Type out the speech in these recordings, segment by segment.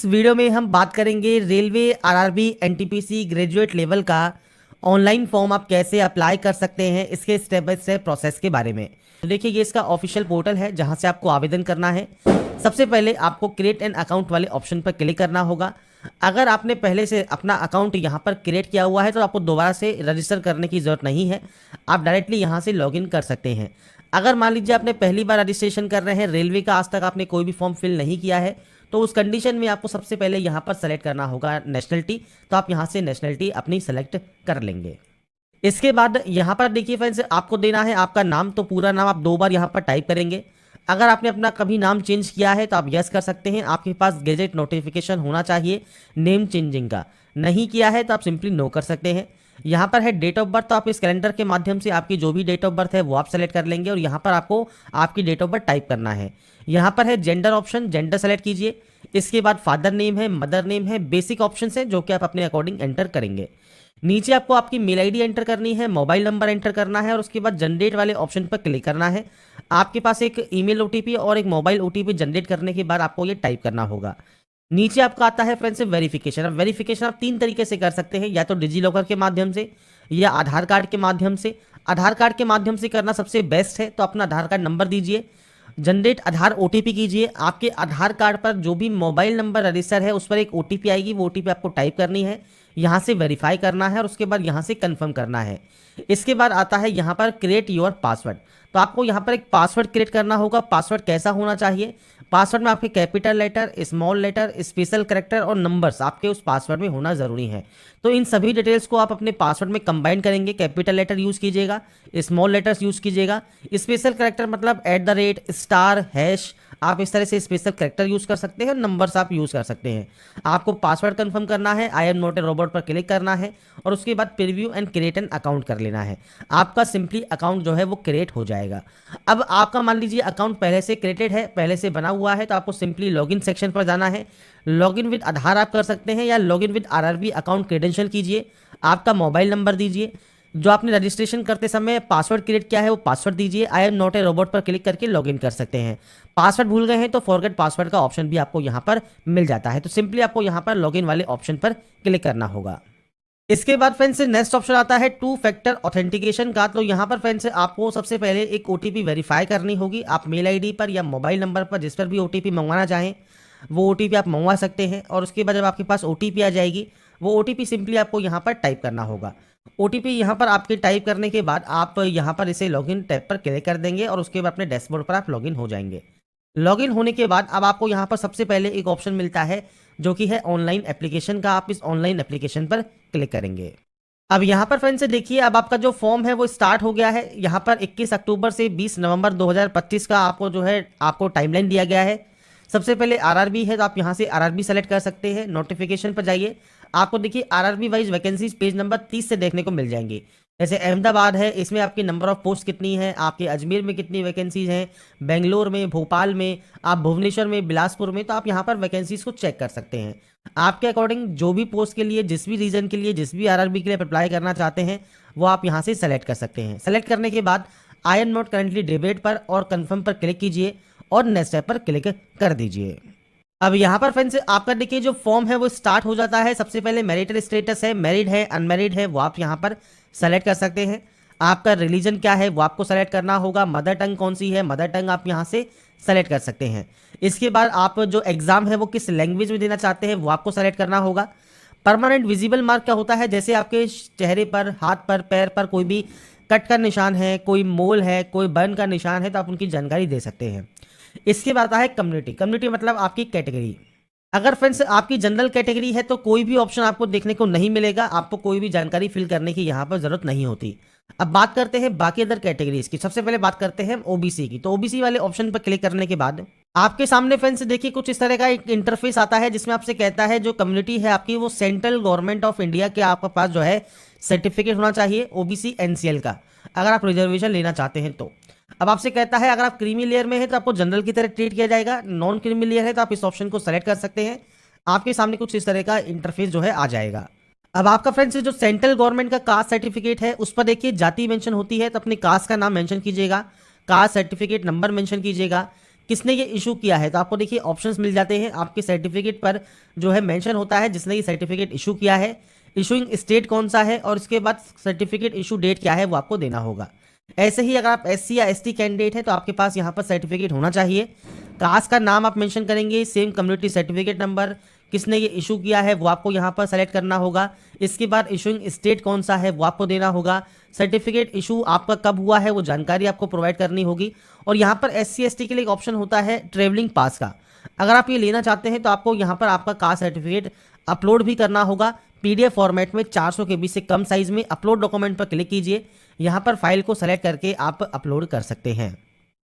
इस वीडियो में हम बात करेंगे railway RRB NTPC graduate level का ऑनलाइन फॉर्म आप कैसे अप्लाई कर सकते हैं, इसके स्टेप बाय स्टेप प्रोसेस के बारे में। तो देखिए, ये इसका ऑफिशियल पोर्टल है जहां से आपको आवेदन करना है। सबसे पहले आपको क्रिएट एन अकाउंट वाले ऑप्शन पर क्लिक करना होगा। अगर आपने पहले से अपना अकाउंट यहाँ पर क्रिएट किया हुआ है तो आपको दोबारा से रजिस्टर करने की ज़रूरत नहीं है, आप डायरेक्टली यहाँ से लॉगिन कर सकते हैं। अगर मान लीजिए आपने पहली बार रजिस्ट्रेशन कर रहे हैं, रेलवे का आज तक आपने कोई भी फॉर्म फिल नहीं किया है, तो उस कंडीशन में आपको सबसे पहले यहाँ पर सेलेक्ट करना होगा नेशनलिटी। तो आप यहाँ से नेशनलिटी अपनी सेलेक्ट कर लेंगे। इसके बाद यहाँ पर देखिए फ्रेंड्स, आपको देना है आपका नाम। तो पूरा नाम आप 2 बार यहाँ पर टाइप करेंगे। अगर आपने अपना कभी नाम चेंज किया है तो आप यस कर सकते हैं। आपके पास गेजेट नोटिफिकेशन होना चाहिए नेम चेंजिंग का। नहीं किया है तो आप सिंपली नो कर सकते हैं। यहाँ पर है डेट ऑफ बर्थ, तो आप इस कैलेंडर के माध्यम से आपकी जो भी डेट ऑफ बर्थ है वो आप सेलेक्ट कर लेंगे और यहाँ पर आपको आपकी डेट ऑफ बर्थ टाइप करना है। यहाँ पर है जेंडर ऑप्शन, जेंडर सेलेक्ट कीजिए। इसके बाद फादर नेम है, मदर नेम है, बेसिक ऑप्शन है जो कि आप अपने अकॉर्डिंग एंटर करेंगे। नीचे आपको आपकी मेल आईडी एंटर करनी है, मोबाइल नंबर एंटर करना है और उसके बाद जनरेट वाले ऑप्शन पर क्लिक करना है। आपके पास एक ईमेल ओटीपी और एक मोबाइल ओटीपी जनरेट करने के बाद आपको ये टाइप करना होगा। नीचे आपका आता है फ्रेंड्स वेरिफिकेशन। अब वेरिफिकेशन आप 3 तरीके से कर सकते हैं, या तो डिजी लॉकर के माध्यम से या आधार कार्ड के माध्यम से। आधार कार्ड के माध्यम से करना सबसे बेस्ट है, तो अपना आधार कार्ड नंबर दीजिए, जनरेट आधार ओटीपी कीजिए। आपके आधार कार्ड पर जो भी मोबाइल नंबर रजिस्टर है उस पर एक ओटीपी आएगी, वो ओटीपी आपको टाइप करनी है, यहाँ से वेरीफाई करना है और उसके बाद यहाँ से कंफर्म करना है। इसके बाद आता है यहाँ पर क्रिएट योर पासवर्ड। तो आपको यहाँ पर एक पासवर्ड क्रिएट करना होगा। पासवर्ड कैसा होना चाहिए? पासवर्ड में आपके capital letter, small letter, special character और नंबर्स आपके उस पासवर्ड में होना ज़रूरी है। तो इन सभी डिटेल्स को आप अपने पासवर्ड में कंबाइन करेंगे। कैपिटल लेटर यूज़ कीजिएगा, स्मॉल लेटर्स यूज़ कीजिएगा, स्पेशल कैरेक्टर मतलब @ स्टार हैश, आप इस तरह से स्पेशल कैरेक्टर यूज़ कर सकते हैं, नंबर्स आप यूज़ कर सकते हैं। आपको पासवर्ड कंफर्म करना है, I am not a robot पर क्लिक करना है और उसके बाद preview and create an account कर लेना है। आपका सिंपली अकाउंट जो है वो क्रिएट हो जाएगा। अब आपका मान लीजिए अकाउंट पहले से क्रिएटेड है, पहले से बना हुआ है, तो आपको सिंपली लॉगिन सेक्शन पर जाना है। लॉगिन विद आधार आप कर सकते हैं या login with RRB account credential कीजिए। आपका मोबाइल नंबर दीजिए, जो आपने रजिस्ट्रेशन करते समय पासवर्ड क्रिएट किया है वो पासवर्ड दीजिए। I am not a robot पर क्लिक करके लॉगिन कर सकते हैं। पासवर्ड भूल गए हैं तो फॉरगेट पासवर्ड का ऑप्शन भी आपको यहाँ पर मिल जाता है। तो सिंपली आपको यहाँ पर लॉगिन वाले ऑप्शन पर क्लिक करना होगा। इसके बाद फ्रेंड्स नेक्स्ट ऑप्शन आता है 2 फैक्टर ऑथेंटिकेशन का। तो यहाँ पर फ्रेंड्स आपको सबसे पहले एक ओटीपी वेरीफाई करनी होगी। आप मेल आईडी पर या मोबाइल नंबर पर जिस पर भी ओटीपी मंगवाना चाहें वो ओटीपी आप मंगवा सकते हैं और उसके बाद जब आपके पास ओटीपी आ जाएगी वो ओटीपी सिंपली आपको यहाँ पर टाइप करना होगा। ओटीपी यहाँ पर आपके टाइप करने के बाद आप यहाँ पर इसे लॉगिन टैब पर क्लिक कर देंगे और उसके बाद अपने डैशबोर्ड पर आप लॉगिन हो जाएंगे। लॉगिन होने के बाद अब आपको यहाँ पर सबसे पहले एक ऑप्शन मिलता है जो कि है ऑनलाइन एप्लीकेशन का। आप इस ऑनलाइन एप्लीकेशन पर क्लिक करेंगे। अब यहाँ पर फ्रेंड्स देखिए, अब आपका जो फॉर्म है वो स्टार्ट हो गया है। यहाँ पर 21 अक्टूबर से 20 नवंबर 2025 का आपको जो है आपको टाइमलाइन दिया गया है। सबसे पहले आरआरबी है तो आप यहाँ से आरआरबी सेलेक्ट कर सकते हैं। नोटिफिकेशन पर जाइए, आपको देखिए RRB wise vacancies page number 30 से देखने को मिल जाएंगी। जैसे अहमदाबाद है, इसमें आपकी नंबर ऑफ पोस्ट कितनी है, आपके अजमेर में कितनी वैकेंसीज हैं, बेंगलोर में, भोपाल में, आप भुवनेश्वर में, बिलासपुर में, तो आप यहाँ पर वैकेंसीज को चेक कर सकते हैं। आपके अकॉर्डिंग जो भी पोस्ट के लिए, जिस भी रीजन के लिए, जिस भी आरआरबी के लिए अप्लाई करना चाहते हैं वो आप यहाँ से सेलेक्ट कर सकते हैं। सेलेक्ट करने के बाद I am not currently debate पर और कन्फर्म पर क्लिक कीजिए और नेक्स्ट स्टेप पर क्लिक कर दीजिए। अब यहाँ पर फ्रेंड्स आपका देखिए जो फॉर्म है वो स्टार्ट हो जाता है। सबसे पहले मैरिटल स्टेटस है, मैरिड है, अनमैरिड है, वो आप यहाँ पर सेलेक्ट कर सकते हैं। आपका रिलीजन क्या है वो आपको सेलेक्ट करना होगा। मदर टंग कौन सी है, मदर टंग आप यहाँ से सेलेक्ट कर सकते हैं। इसके बाद आप जो एग्जाम है वो किस लैंग्वेज में देना चाहते हैं वो आपको सेलेक्ट करना होगा। परमानेंट विजिबल मार्क क्या होता है? जैसे आपके चेहरे पर, हाथ पर, पैर पर कोई भी कट का निशान है, कोई मोल है, कोई बर्न का निशान है, तो आप उनकी जानकारी दे सकते हैं। इसके बाद आता है कम्युनिटी। कम्युनिटी मतलब आपकी कैटेगरी। अगर फ्रेंड्स आपकी जनरल कैटेगरी है तो कोई भी ऑप्शन आपको देखने को नहीं मिलेगा, आपको कोई भी जानकारी फिल करने की यहाँ पर जरूरत नहीं होती। अब बात करते हैं बाकी अदर कैटेगरीज की। सबसे पहले बात करते हैं ओबीसी की। तो ओबीसी वाले ऑप्शन पर क्लिक करने के बाद आपके सामने फ्रेंड्स देखिए कुछ इस तरह का एक इंटरफेस आता है जिसमें आपसे कहता है जो कम्युनिटी है आपकी वो सेंट्रल गवर्नमेंट ऑफ इंडिया के आपके पास जो है सर्टिफिकेट होना चाहिए ओबीसी एनसीएल का, अगर आप रिजर्वेशन लेना चाहते हैं तो। अब आपसे कहता है अगर आप क्रीमी लेयर में है तो आपको जनरल की तरह ट्रीट किया जाएगा, नॉन क्रीमी लेयर है तो आप इस ऑप्शन को सेलेक्ट कर सकते हैं। आपके सामने कुछ इस तरह का इंटरफेस जो है आ जाएगा। अब आपका फ्रेंड्स जो सेंट्रल गवर्नमेंट का कास्ट सर्टिफिकेट है उस पर देखिए जाति मेंशन होती है, तो अपनी कास्ट का नाम मेंशन कीजिएगा, कास्ट सर्टिफिकेट नंबर मेंशन कीजिएगा, किसने ये इशू किया है, तो आपको देखिए ऑप्शंस मिल जाते हैं, आपके सर्टिफिकेट पर जो है मेंशन होता है जिसने ये सर्टिफिकेट इशू किया है, इशूइंग स्टेट कौन सा है और इसके बाद सर्टिफिकेट इशू डेट क्या है वो आपको देना होगा। ऐसे ही अगर आप एससी या एसटी कैंडिडेट है तो आपके पास यहाँ पर सर्टिफिकेट होना चाहिए। कास्ट का नाम आप मेंशन करेंगे, सेम कम्युनिटी सर्टिफिकेट नंबर, किसने ये इशू किया है वो आपको यहाँ पर सेलेक्ट करना होगा। इसके बाद इशूइंग स्टेट कौन सा है वो आपको देना होगा। सर्टिफिकेट इशू आपका कब हुआ है वो जानकारी आपको प्रोवाइड करनी होगी। और यहाँ पर एससी एसटी के लिए एक ऑप्शन होता है ट्रेवलिंग पास का, अगर आप ये लेना चाहते हैं तो आपको यहाँ पर आपका कास्ट सर्टिफिकेट अपलोड भी करना होगा पीडीएफ फॉर्मेट में 400 KB से कम साइज में। अपलोड डॉक्यूमेंट पर क्लिक कीजिए, यहाँ पर फाइल को सेलेक्ट करके आप अपलोड कर सकते हैं।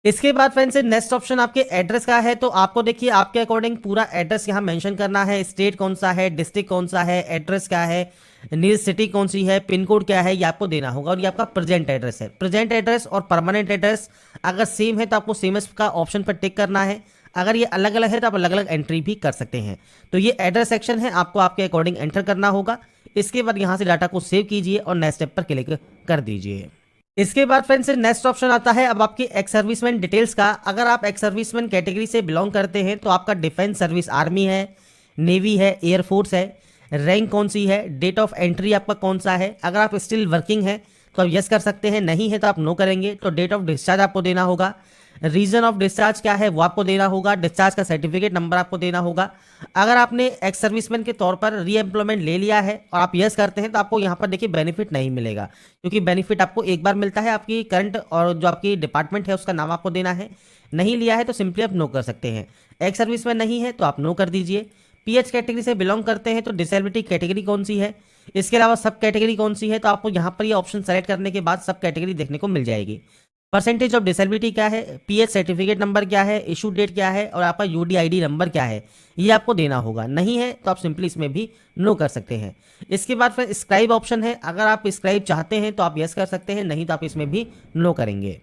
इसके बाद फ्रेंड्स नेक्स्ट ऑप्शन आपके एड्रेस का है, तो आपको देखिए आपके अकॉर्डिंग पूरा एड्रेस यहाँ मेंशन करना है, स्टेट कौन सा है, डिस्ट्रिक्ट कौन सा है, एड्रेस क्या है, नियरेस्ट सिटी कौन सी है, पिन कोड क्या है, ये आपको देना होगा। और ये आपका प्रेजेंट एड्रेस है। प्रेजेंट एड्रेस और परमानेंट एड्रेस अगर सेम है तो आपको सेम का ऑप्शन पर टिक करना है, अगर ये अलग अलग है तो आप अलग अलग एंट्री भी कर सकते हैं। तो ये एड्रेस सेक्शन है, आपको आपके अकॉर्डिंग एंटर करना होगा। इसके बाद यहाँ से डाटा को सेव कीजिए और नेक्स्ट स्टेप पर क्लिक कर दीजिए। इसके बाद फ्रेंड्स नेक्स्ट ऑप्शन आता है अब आपकी एक्स सर्विसमैन डिटेल्स का। अगर आप एक्स सर्विसमैन कैटेगरी से बिलोंग करते हैं तो आपका डिफेंस सर्विस आर्मी है, नेवी है, एयरफोर्स है, रैंक कौन सी है, डेट ऑफ एंट्री आपका कौन सा है। अगर आप स्टिल वर्किंग है तो आप यस कर सकते हैं, नहीं है तो आप नो करेंगे। तो डेट ऑफ डिस्चार्ज आपको देना होगा, रीजन ऑफ डिस्चार्ज क्या है वो आपको देना होगा, डिस्चार्ज का सर्टिफिकेट नंबर आपको देना होगा। अगर आपने एक्स सर्विसमैन के तौर पर री एम्प्लॉयमेंट ले लिया है और आप यस करते हैं तो आपको यहाँ पर देखिए बेनिफिट नहीं मिलेगा, क्योंकि बेनिफिट आपको एक बार मिलता है। आपकी करंट और जो आपकी डिपार्टमेंट है उसका नाम आपको देना है। नहीं लिया है तो सिंपली आप नो कर सकते हैं। एक्स सर्विसमैन नहीं है तो आप नो कर दीजिए। पीएच कैटेगरी से बिलोंग करते हैं तो डिसेबिलिटी कैटेगरी कौन सी है, इसके अलावा सब कैटेगरी कौन सी है, तो आपको यहाँ पर ये ऑप्शन सेलेक्ट करने के बाद सब कैटेगरी देखने को मिल जाएगी। परसेंटेज ऑफ डिसेबिलिटी क्या है, पीएच सर्टिफिकेट नंबर क्या है, इशू डेट क्या है और आपका यूडीआईडी नंबर क्या है, ये आपको देना होगा। नहीं है तो आप सिंपली इसमें भी नो कर सकते हैं। इसके बाद फिर स्क्राइब ऑप्शन है, अगर आप स्क्राइब चाहते हैं तो आप यस कर सकते हैं, नहीं तो आप इसमें भी नो करेंगे।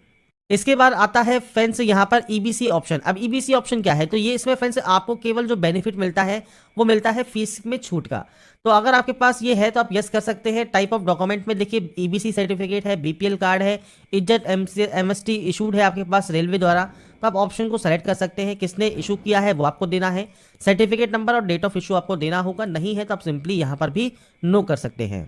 इसके बाद आता है फ्रेंड्स यहाँ पर ईबीसी ऑप्शन। अब ईबीसी ऑप्शन क्या है, तो ये इसमें फ्रेंड्स आपको केवल जो बेनिफिट मिलता है वो मिलता है फीस में छूट का। तो अगर आपके पास ये है तो आप यस कर सकते हैं। टाइप ऑफ डॉक्यूमेंट में देखिए ईबीसी सर्टिफिकेट है, बीपीएल कार्ड है, इज्जत एमएसटी इशूड है आपके पास रेलवे द्वारा, तो आप ऑप्शन को सेलेक्ट कर सकते हैं। किसने इशू किया है वो आपको देना है, सर्टिफिकेट नंबर और डेट ऑफ इशू आपको देना होगा। नहीं है तो आप सिंपली यहाँ पर भी नो कर सकते हैं।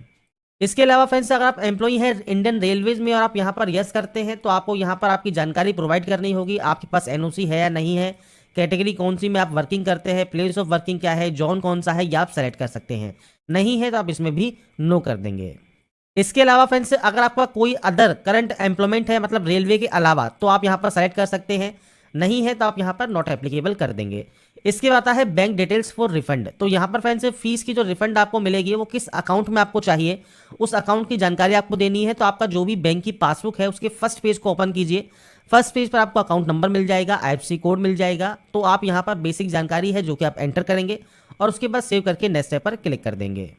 इसके अलावा फ्रेंड्स अगर आप एम्प्लॉई हैं इंडियन रेलवेज में और आप यहाँ पर यस करते हैं तो आपको यहाँ पर आपकी जानकारी प्रोवाइड करनी होगी, आपके पास एनओसी है या नहीं है, कैटेगरी कौन सी में आप वर्किंग करते हैं, प्लेस ऑफ वर्किंग क्या है, जोन कौन सा है, ये आप सेलेक्ट कर सकते हैं। नहीं है तो आप इसमें भी नो कर देंगे। इसके अलावा फ्रेंड्स अगर आपका कोई अदर करंट एम्प्लॉयमेंट है मतलब रेलवे के अलावा तो आप यहाँ पर सेलेक्ट कर सकते हैं। नहीं है तो आप यहाँ पर नॉट एप्लीकेबल कर देंगे। इसके बाद आता है बैंक डिटेल्स फॉर रिफंड। तो यहाँ पर फ्रेंड्स फीस की जो रिफंड आपको मिलेगी वो किस अकाउंट में आपको चाहिए उस अकाउंट की जानकारी आपको देनी है। तो आपका जो भी बैंक की पासबुक है उसके फर्स्ट पेज को ओपन कीजिए। फर्स्ट पेज पर आपको अकाउंट नंबर मिल जाएगा, आईएफएससी कोड मिल जाएगा। तो आप यहाँ पर बेसिक जानकारी है जो कि आप एंटर करेंगे और उसके बाद सेव करके नेक्स्ट स्टेप पर क्लिक कर देंगे।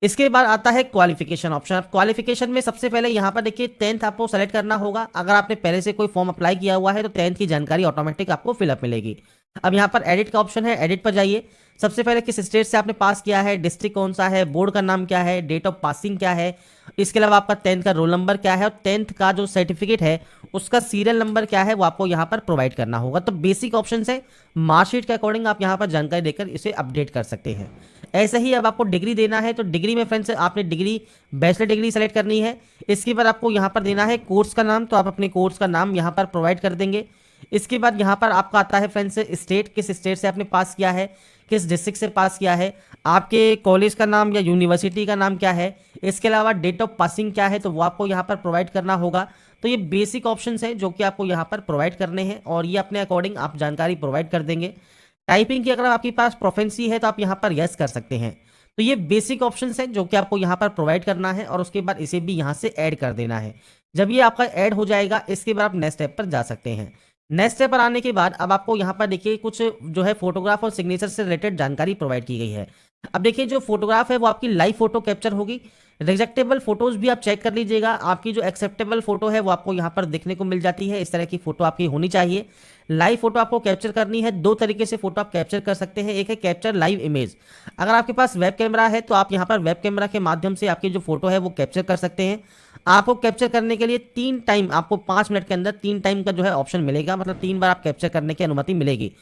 इसके बाद आता है क्वालिफिकेशन ऑप्शन। क्वालिफिकेशन में सबसे पहले यहाँ पर देखिए 10th आपको सेलेक्ट करना होगा। अगर आपने पहले से कोई फॉर्म अप्लाई किया हुआ है तो 10th की जानकारी ऑटोमेटिक आपको फिलअप मिलेगी। अब यहाँ पर एडिट का ऑप्शन है, एडिट पर जाइए। सबसे पहले किस स्टेट से आपने पास किया है, डिस्ट्रिक्ट कौन सा है, बोर्ड का नाम क्या है, डेट ऑफ पासिंग क्या है, इसके अलावा आपका 10th का रोल नंबर क्या है और 10th का जो सर्टिफिकेट है उसका सीरियल नंबर क्या है वो आपको यहाँ पर प्रोवाइड करना होगा। तो बेसिक ऑप्शन है, मार्कशीट के अकॉर्डिंग आप यहाँ पर जानकारी देकर इसे अपडेट कर सकते हैं। ऐसे ही अब आपको डिग्री देना है तो डिग्री में फ्रेंड्स आपने डिग्री बैचलर डिग्री सेलेक्ट करनी है। इसके बाद आपको यहाँ पर देना है कोर्स का नाम, तो आप अपने कोर्स का नाम यहाँ पर प्रोवाइड कर देंगे। इसके बाद यहाँ पर आपका आता है फ्रेंड्स स्टेट, किस स्टेट से आपने पास किया है, किस डिस्ट्रिक्ट से पास किया है, आपके कॉलेज का नाम या यूनिवर्सिटी का नाम क्या है, इसके अलावा डेट ऑफ पासिंग क्या है तो वो आपको यहाँ पर प्रोवाइड करना होगा। तो ये बेसिक ऑप्शंस हैं जो कि आपको यहाँ पर प्रोवाइड करने हैं और ये अपने अकॉर्डिंग आप जानकारी प्रोवाइड कर देंगे। टाइपिंग की अगर आपके पास प्रोफेंसी है तो आप यहाँ पर यस कर सकते हैं। तो ये बेसिक ऑप्शंस हैं जो कि आपको यहाँ पर प्रोवाइड करना है और उसके बाद इसे भी यहाँ से ऐड कर देना है। जब ये आपका ऐड हो जाएगा इसके बाद आप नेक्स्ट स्टेप पर जा सकते हैं। नेक्स्ट स्टेप पर आने के बाद अब आपको यहाँ पर देखिए कुछ जो है फोटोग्राफ और सिग्नेचर से रिलेटेड जानकारी प्रोवाइड की गई है। अब देखिए जो फोटोग्राफ है वो आपकी लाइव फोटो कैप्चर होगी, रिजेक्टेबल फोटोज भी आप चेक कर लीजिएगा, आपकी जो एक्सेप्टेबल फोटो है वो आपको यहाँ पर देखने को मिल जाती है। इस तरह की फोटो आपकी होनी चाहिए। लाइव फोटो आपको कैप्चर करनी है, दो तरीके से फोटो आप कैप्चर कर सकते हैं। एक है कैप्चर लाइव इमेज, अगर आपके पास वेब कैमरा है तो आप यहाँ पर वेब कैमरा के माध्यम से आपकी जो फोटो है वो कैप्चर कर सकते हैं। आपको कैप्चर करने के लिए 3 टाइम, आपको 5 मिनट के अंदर 3 टाइम का जो है ऑप्शन मिलेगा, मतलब 3 बार आप कैप्चर करने की अनुमति मिलेगी।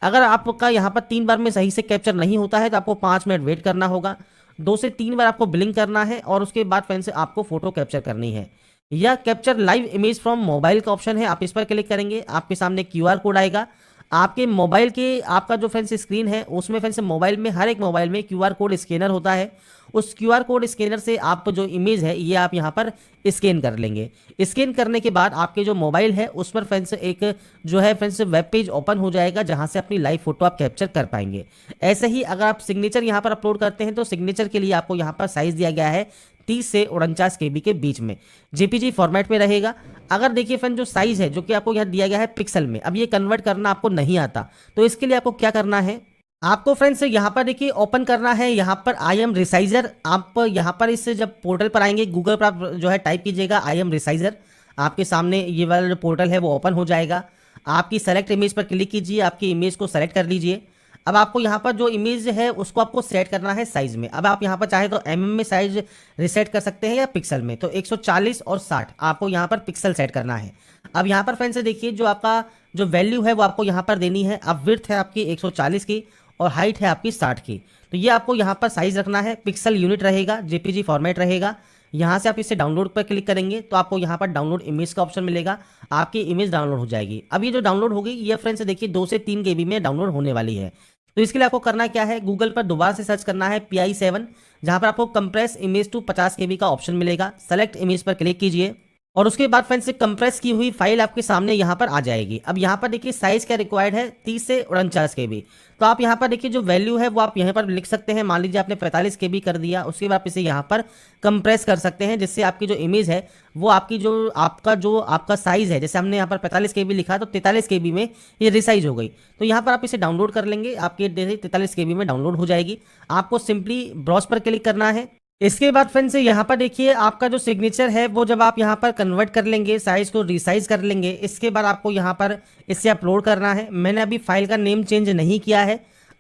अगर आपका यहाँ पर 3 बार में सही से कैप्चर नहीं होता है तो आपको 5 मिनट वेट करना होगा। 2 से 3 बार आपको ब्लिंक करना है और उसके बाद फिर से आपको फोटो कैप्चर करनी है। या capture live image from mobile का ऑप्शन है, आप इस पर क्लिक करेंगे, आपके सामने क्यूआर कोड आएगा। आपके मोबाइल के आपका जो फ्रेंड्स स्क्रीन है उसमें फ्रेंड्स मोबाइल में, हर एक मोबाइल में क्यूआर कोड स्कैनर होता है। उस क्यूआर कोड स्कैनर से आप जो इमेज है ये आप यहाँ पर स्कैन कर लेंगे। स्कैन करने के बाद आपके जो मोबाइल है उस पर फ्रेंड्स एक जो है फ्रेंड्स वेब पेज ओपन हो जाएगा, जहाँ से अपनी लाइव फोटो आप कैप्चर कर पाएंगे। ऐसे ही अगर आप सिग्नेचर यहाँ पर अपलोड करते हैं तो सिग्नेचर के लिए आपको यहाँ पर साइज दिया गया है 30 से 49 KB के बीच में, जेपीजी फॉर्मेट में रहेगा। अगर देखिए फ्रेंड जो साइज है जो कि आपको यहाँ दिया गया है पिक्सल में, अब ये कन्वर्ट करना आपको नहीं आता, तो इसके लिए आपको क्या करना है, आपको फ्रेंड्स यहाँ पर देखिए ओपन करना है यहाँ पर आई एम रिसाइजर। आप यहाँ पर इस जब पोर्टल पर आएंगे, गूगल पर आप जो है टाइप कीजिएगा आई एम रिसाइजर, आपके सामने ये वाला जो पोर्टल है वो ओपन हो जाएगा। आपकी सेलेक्ट इमेज पर क्लिक कीजिए, आपकी इमेज को सेलेक्ट कर लीजिए। अब आपको यहाँ पर जो इमेज है उसको आपको सेट करना है साइज में। अब आप यहाँ पर चाहे तो में साइज रिसेट कर सकते हैं या पिक्सल में, तो 140 और 60 आपको यहाँ पर पिक्सल सेट करना है। अब यहाँ पर फ्रेंड्स देखिए जो आपका जो वैल्यू है वो आपको यहाँ पर देनी है। अब विड्थ है आपकी 140 की और हाइट है आपकी 60 की, तो ये आपको यहाँ पर साइज रखना है। पिक्सल यूनिट रहेगा, जेपीजी फॉर्मेट रहेगा। यहाँ से आप इसे डाउनलोड पर क्लिक करेंगे तो आपको यहाँ पर डाउनलोड इमेज का ऑप्शन मिलेगा, आपकी इमेज डाउनलोड हो जाएगी। अब ये जो डाउनलोड होगी ये फ्रेंड्स देखिए 2 से 3 KB में डाउनलोड होने वाली है। तो इसके लिए आपको करना क्या है, गूगल पर दोबारा से सर्च करना है PI7, जहाँ पर आपको कंप्रेस इमेज टू 50 KB का ऑप्शन मिलेगा। सेलेक्ट इमेज पर क्लिक कीजिए और उसके बाद फ्रेंड्स से कंप्रेस की हुई फाइल आपके सामने यहाँ पर आ जाएगी। अब यहाँ पर देखिए साइज क्या रिक्वायर्ड है, 30 से 49 KB। तो आप यहाँ पर देखिए जो वैल्यू है वो आप यहाँ पर लिख सकते हैं। मान लीजिए आपने 45 KB कर दिया, उसके बाद आप इसे यहाँ पर कंप्रेस कर सकते हैं, जिससे आपकी जो इमेज है वो आपकी जो आपका साइज है, जैसे हमने यहाँ पर 45 KB लिखा तो 43 KB में ये रिसाइज हो गई। तो यहाँ पर आप इसे डाउनलोड कर लेंगे, आपके 43 KB में डाउनलोड हो जाएगी। आपको सिंपली ब्राउज पर क्लिक करना है। इसके बाद फ्रेंड्स यहाँ पर देखिए आपका जो सिग्नेचर है वो जब आप यहाँ पर कन्वर्ट कर लेंगे, साइज को रिसाइज कर लेंगे, इसके बाद आपको यहाँ पर इसे अपलोड करना है। मैंने अभी फाइल का नेम चेंज नहीं किया है,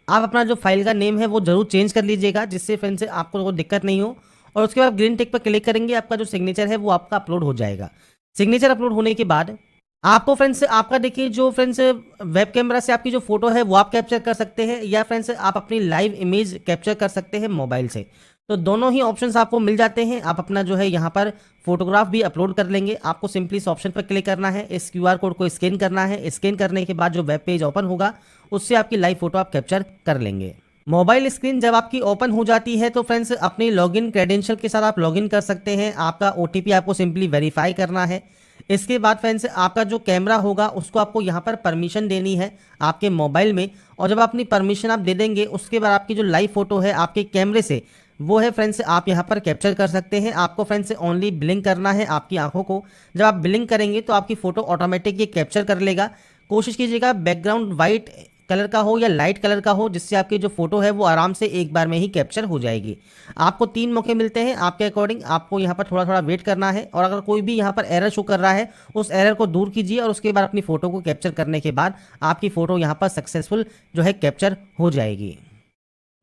आप अपना जो फाइल का नेम है वो जरूर चेंज कर लीजिएगा, जिससे फ्रेंड्स आपको कोई दिक्कत नहीं हो। और उसके बाद ग्रीन टिक पर क्लिक करेंगे, आपका जो सिग्नेचर है वो आपका अपलोड हो जाएगा। सिग्नेचर अपलोड होने के बाद आपको फ्रेंड्स आपका देखिए जो फ्रेंड्स वेब कैमरा से आपकी जो फोटो है वो आप कैप्चर कर सकते हैं, या फ्रेंड्स आप अपनी लाइव इमेज कैप्चर कर सकते हैं मोबाइल से। तो दोनों ही ऑप्शंस आपको मिल जाते हैं। आप अपना जो है यहाँ पर फोटोग्राफ भी अपलोड कर लेंगे। आपको सिंपली इस ऑप्शन पर क्लिक करना है, इस क्यूआर कोड को स्कैन करना है। स्कैन करने के बाद जो वेब पेज ओपन होगा उससे आपकी लाइव फोटो आप कैप्चर कर लेंगे। मोबाइल स्क्रीन जब आपकी ओपन हो जाती है तो फ्रेंड्स अपनी लॉगिन क्रेडेंशियल के साथ आप लॉगिन कर सकते हैं। आपका OTP आपको सिंपली वेरीफाई करना है। इसके बाद फ्रेंड्स आपका जो कैमरा होगा उसको आपको यहाँ पर परमिशन देनी है आपके मोबाइल में, और जब अपनी परमिशन आप दे देंगे उसके बाद आपकी जो लाइव फोटो है आपके कैमरे से वो है फ्रेंड्स आप यहाँ पर कैप्चर कर सकते हैं। आपको फ्रेंड्स ओनली ब्लिंक करना है आपकी आंखों को। जब आप ब्लिंक करेंगे तो आपकी फ़ोटो ऑटोमेटिक ये कैप्चर कर लेगा। कोशिश कीजिएगा बैकग्राउंड वाइट कलर का हो या लाइट कलर का हो, जिससे आपकी जो फोटो है वो आराम से एक बार में ही कैप्चर हो जाएगी। आपको 3 मौके मिलते हैं, आपके अकॉर्डिंग आपको यहाँ पर थोड़ा थोड़ा वेट करना है। और अगर कोई भी यहाँ पर एरर शो कर रहा है उस एरर को दूर कीजिए और उसके बाद अपनी फ़ोटो को कैप्चर करने के बाद आपकी फ़ोटो यहाँ पर सक्सेसफुल जो है कैप्चर हो जाएगी।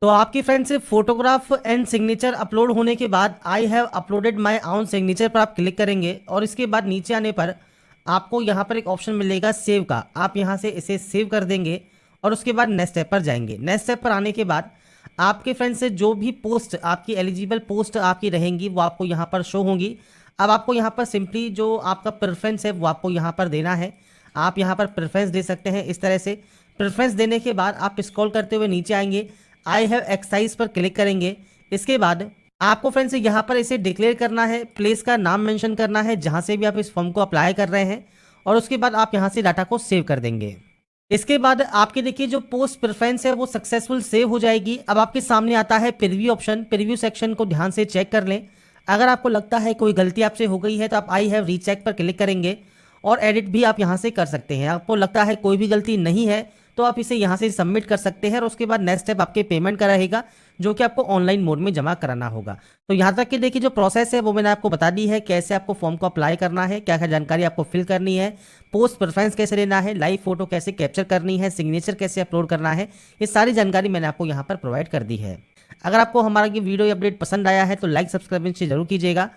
तो आपकी friends photograph and signature upload होने के बाद I have uploaded my own signature पर आप क्लिक करेंगे और इसके बाद नीचे आने पर आपको यहाँ पर एक ऑप्शन मिलेगा सेव का। आप यहाँ से इसे सेव कर देंगे और उसके बाद नेक्स्ट स्टेप पर जाएंगे। नेक्स्ट स्टेप पर आने के बाद आपके फ्रेंड्स से जो भी पोस्ट आपकी एलिजिबल पोस्ट आपकी रहेंगी वो आपको यहाँ पर शो होंगी। अब आपको यहाँ पर सिंपली जो आपका प्रेफरेंस है वो आपको यहाँ पर देना है। आप यहाँ पर प्रेफरेंस दे सकते हैं इस तरह से। प्रेफरेंस देने के बाद आप स्क्रॉल करते हुए नीचे आएंगे, आई हैव एक्साइज पर क्लिक करेंगे। इसके बाद आपको फ्रेंड्स यहाँ पर इसे डिक्लेयर करना है, प्लेस का नाम मेंशन करना है जहाँ से भी आप इस फॉर्म को अप्लाई कर रहे हैं, और उसके बाद आप यहाँ से डाटा को सेव कर देंगे। इसके बाद आपके देखिए जो पोस्ट प्रेफरेंस है वो सक्सेसफुल सेव हो जाएगी। अब आपके सामने आता है प्रीव्यू ऑप्शन। प्रीव्यू सेक्शन को ध्यान से चेक कर लें। अगर आपको लगता है कोई गलती आपसे हो गई है तो आप आई हैव रीचेक पर क्लिक करेंगे और एडिट भी आप यहाँ से कर सकते हैं। आपको लगता है कोई भी गलती नहीं है तो आप इसे यहाँ से सबमिट कर सकते हैं और उसके बाद नेक्स्ट स्टेप आपके पेमेंट का रहेगा, जो कि आपको ऑनलाइन मोड में जमा कराना होगा। तो यहाँ तक कि देखिए जो प्रोसेस है वो मैंने आपको बता दी है, कैसे आपको फॉर्म को अप्लाई करना है, क्या क्या जानकारी आपको फिल करनी है, पोस्ट प्रेफरेंस कैसे लेना है, लाइव फोटो कैसे कैप्चर करनी है, सिग्नेचर कैसे अपलोड करना है, ये सारी जानकारी मैंने आपको यहाँ पर प्रोवाइड कर दी है। अगर आपको हमारा ये वीडियो अपडेट पसंद आया है तो लाइक सब्सक्राइब जरूर कीजिएगा